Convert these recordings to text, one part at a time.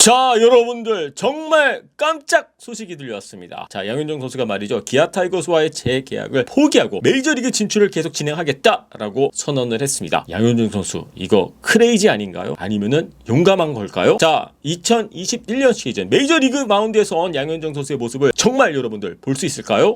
자, 여러분들 정말 깜짝 소식이 들려왔습니다. 자, 양현종 선수가 말이죠, 기아 타이거스와의 재계약을 포기하고 메이저리그 진출을 계속 진행하겠다라고 선언을 했습니다. 양현종 선수 이거 크레이지 아닌가요? 아니면은 용감한 걸까요? 자, 2021년 시즌 메이저리그 마운드에서 온 양현종 선수의 모습을 정말 여러분들 볼 수 있을까요?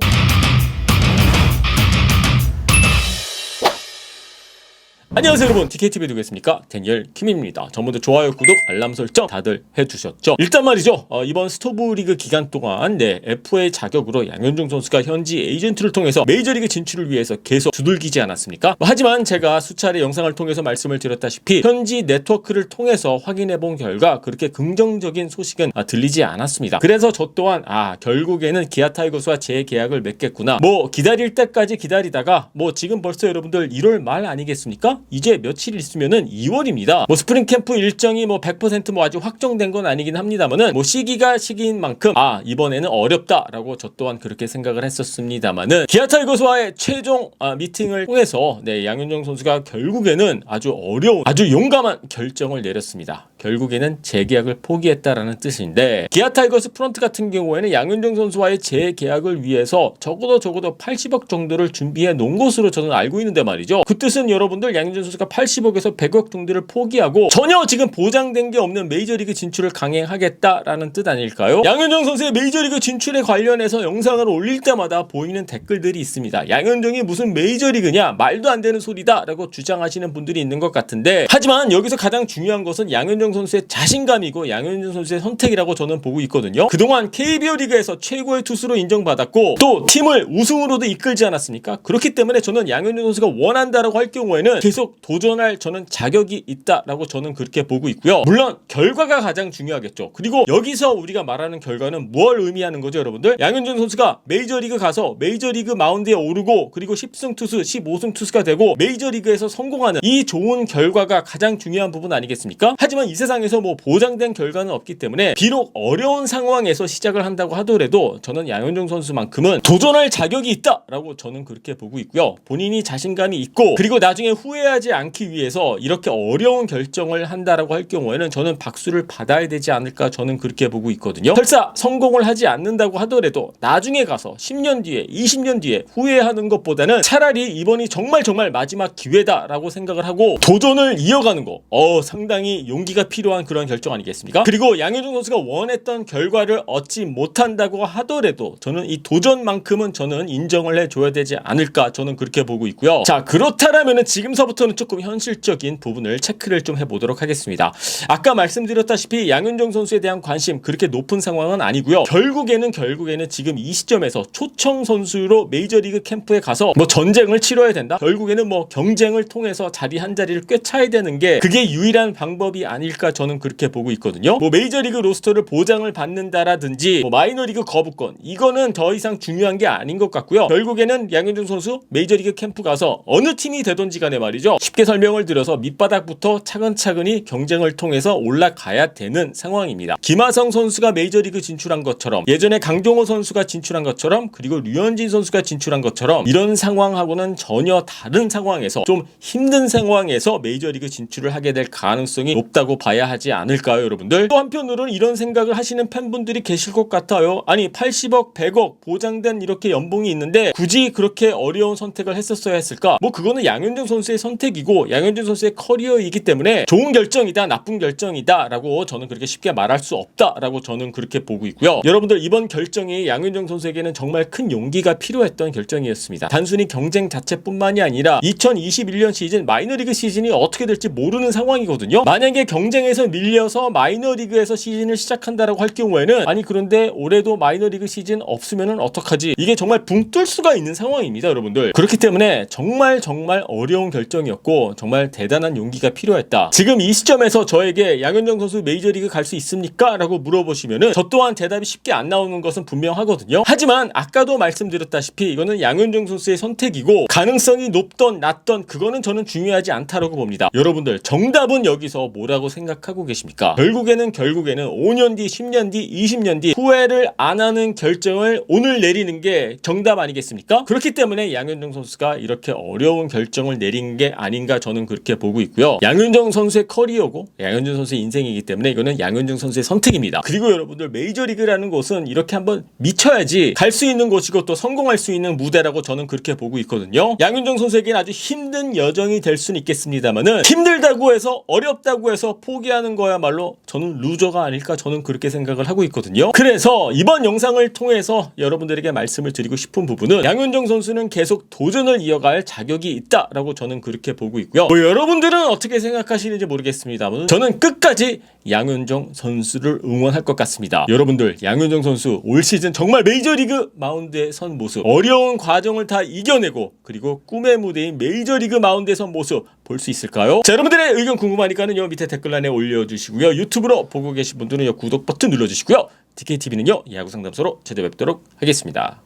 안녕하세요 여러분, DKTV 누구겠습니까? 데니엘 킴입니다. 전부터 좋아요, 구독, 알람 설정 다들 해주셨죠? 일단 말이죠, 이번 스토브리그 기간 동안 FA 자격으로 양현종 선수가 현지 에이전트를 통해서 메이저리그 진출을 위해서 계속 두들기지 않았습니까? 하지만 제가 수차례 영상을 통해서 말씀을 드렸다시피 현지 네트워크를 통해서 확인해본 결과 그렇게 긍정적인 소식은 들리지 않았습니다. 그래서 저 또한 결국에는 기아 타이거스와 재계약을 맺겠구나, 기다릴 때까지 기다리다가 지금 벌써 여러분들 1월 말 아니겠습니까? 이제 며칠 있으면은 2월입니다. 스프링 캠프 일정이 100% 아직 확정된 건 아니긴 합니다만은 시기가 시기인 만큼 이번에는 어렵다라고 저 또한 그렇게 생각을 했었습니다만은 기아 타이거스와의 최종 미팅을 통해서 양현종 선수가 결국에는 아주 어려운, 아주 용감한 결정을 내렸습니다. 결국에는 재계약을 포기했다라는 뜻인데, 기아 타이거스 프런트 같은 경우에는 양현종 선수와의 재계약을 위해서 적어도 80억 정도를 준비해 놓은 것으로 저는 알고 있는데 말이죠. 그 뜻은 여러분들 양현종 선수가 80억에서 100억 정도를 포기하고 전혀 지금 보장된 게 없는 메이저리그 진출을 강행하겠다라는 뜻 아닐까요? 양현종 선수의 메이저리그 진출에 관련해서 영상을 올릴 때마다 보이는 댓글들이 있습니다. 양현종이 무슨 메이저리그냐, 말도 안 되는 소리다 라고 주장하시는 분들이 있는 것 같은데, 하지만 여기서 가장 중요한 것은 양현종 선수의 자신감이고 양현종 선수의 선택이라고 저는 보고 있거든요. 그동안 KBO 리그에서 최고의 투수로 인정받았고 또 팀을 우승으로도 이끌지 않았습니까? 그렇기 때문에 저는 양현종 선수가 원한다라고 할 경우에는 계속 도전할 저는 자격이 있다라고 저는 그렇게 보고 있고요. 물론 결과가 가장 중요하겠죠. 그리고 여기서 우리가 말하는 결과는 뭘 의미하는 거죠, 여러분들? 양현종 선수가 메이저리그 가서 메이저리그 마운드에 오르고 그리고 10승 투수, 15승 투수가 되고 메이저리그에서 성공하는 이 좋은 결과가 가장 중요한 부분 아니겠습니까? 하지만 이 세상에서 보장된 결과는 없기 때문에 비록 어려운 상황에서 시작을 한다고 하더라도 저는 양현종 선수만큼은 도전할 자격이 있다라고 저는 그렇게 보고 있고요. 본인이 자신감이 있고 그리고 나중에 후회하지 않기 위해서 이렇게 어려운 결정을 한다라고 할 경우에는 저는 박수를 받아야 되지 않을까, 저는 그렇게 보고 있거든요. 설사 성공을 하지 않는다고 하더라도 나중에 가서 10년 뒤에 20년 뒤에 후회하는 것보다는 차라리 이번이 정말 마지막 기회다라고 생각을 하고 도전을 이어가는 거 상당히 용기가 필요한 그런 결정 아니겠습니까? 그리고 양현종 선수가 원했던 결과를 얻지 못한다고 하더라도 저는 이 도전만큼은 저는 인정을 해줘야 되지 않을까, 저는 그렇게 보고 있고요. 자, 그렇다라면은 지금서부터는 조금 현실적인 부분을 체크를 좀 해보도록 하겠습니다. 아까 말씀드렸다시피 양현종 선수에 대한 관심 그렇게 높은 상황은 아니고요. 결국에는 지금 이 시점에서 초청 선수로 메이저리그 캠프에 가서 전쟁을 치러야 된다? 결국에는 경쟁을 통해서 자리 한 자리를 꿰차야 되는 게 그게 유일한 방법이 아닐까, 저는 그렇게 보고 있거든요. 메이저리그 로스터를 보장을 받는다라든지 마이너리그 거부권, 이거는 더 이상 중요한 게 아닌 것 같고요. 결국에는 양현종 선수 메이저리그 캠프 가서 어느 팀이 되든지 간에 말이죠, 쉽게 설명을 드려서 밑바닥부터 차근차근히 경쟁을 통해서 올라가야 되는 상황입니다. 김하성 선수가 메이저리그 진출한 것처럼, 예전에 강정호 선수가 진출한 것처럼, 그리고 류현진 선수가 진출한 것처럼 이런 상황하고는 전혀 다른 상황에서, 좀 힘든 상황에서 메이저리그 진출을 하게 될 가능성이 높다고 봐야 하지 않을까요, 여러분들? 또 한편으로는 이런 생각을 하시는 팬분들이 계실 것 같아요. 아니 80억, 100억 보장된 이렇게 연봉이 있는데 굳이 그렇게 어려운 선택을 했었어야 했을까? 그거는 양현종 선수의 선택이고 양현종 선수의 커리어이기 때문에 좋은 결정이다, 나쁜 결정이다 라고 저는 그렇게 쉽게 말할 수 없다 라고 저는 그렇게 보고 있고요. 여러분들, 이번 결정이 양현종 선수에게는 정말 큰 용기가 필요했던 결정이었습니다. 단순히 경쟁 자체뿐만이 아니라 2021년 시즌 마이너리그 시즌이 어떻게 될지 모르는 상황이거든요. 만약에 경쟁에서 밀려서 마이너리그에서 시즌을 시작한다라고 할 경우에는 그런데 올해도 마이너리그 시즌 없으면은 어떡하지? 이게 정말 붕 뜰 수가 있는 상황입니다, 여러분들. 그렇기 때문에 정말 어려운 결정이었고 정말 대단한 용기가 필요했다. 지금 이 시점에서 저에게 양현종 선수 메이저리그 갈 수 있습니까? 라고 물어보시면은 저 또한 대답이 쉽게 안 나오는 것은 분명하거든요. 하지만 아까도 말씀드렸다시피 이거는 양현종 선수의 선택이고 가능성이 높던 낮던 그거는 저는 중요하지 않다라고 봅니다. 여러분들, 정답은 여기서 뭐라고 생각하고 계십니까? 결국에는 5년 뒤, 10년 뒤, 20년 뒤 후회를 안 하는 결정을 오늘 내리는 게 정답 아니겠습니까? 그렇기 때문에 양현종 선수가 이렇게 어려운 결정을 내린 게 아닌가 저는 그렇게 보고 있고요. 양현종 선수의 커리어고 양현종 선수의 인생이기 때문에 이거는 양현종 선수의 선택입니다. 그리고 여러분들 메이저리그라는 곳은 이렇게 한번 미쳐야지 갈 수 있는 곳이고 또 성공할 수 있는 무대라고 저는 그렇게 보고 있거든요. 양현종 선수에게는 아주 힘든 여정이 될 수는 있겠습니다만은 힘들다고 해서 어렵다고 해서 포기하는 거야말로 저는 루저가 아닐까 저는 그렇게 생각을 하고 있거든요. 그래서 이번 영상을 통해서 여러분들에게 말씀을 드리고 싶은 부분은 양현종 선수는 계속 도전을 이어갈 자격이 있다라고 저는 그렇게 보고 있고요. 뭐 여러분들은 어떻게 생각하시는지 모르겠습니다만 저는 끝까지 양현종 선수를 응원할 것 같습니다. 여러분들 양현종 선수 올 시즌 정말 메이저리그 마운드에 선 모습 어려운 과정을 다 이겨내고 그리고 꿈의 무대인 메이저리그 마운드에 선 모습 볼 수 있을까요? 자, 여러분들의 의견 궁금하니까는 요 밑에 댓글란에 올려주시고요. 유튜브로 보고 계신 분들은 요 구독 버튼 눌러주시고요. DKTV는요 야구 상담소로 찾아뵙도록 하겠습니다.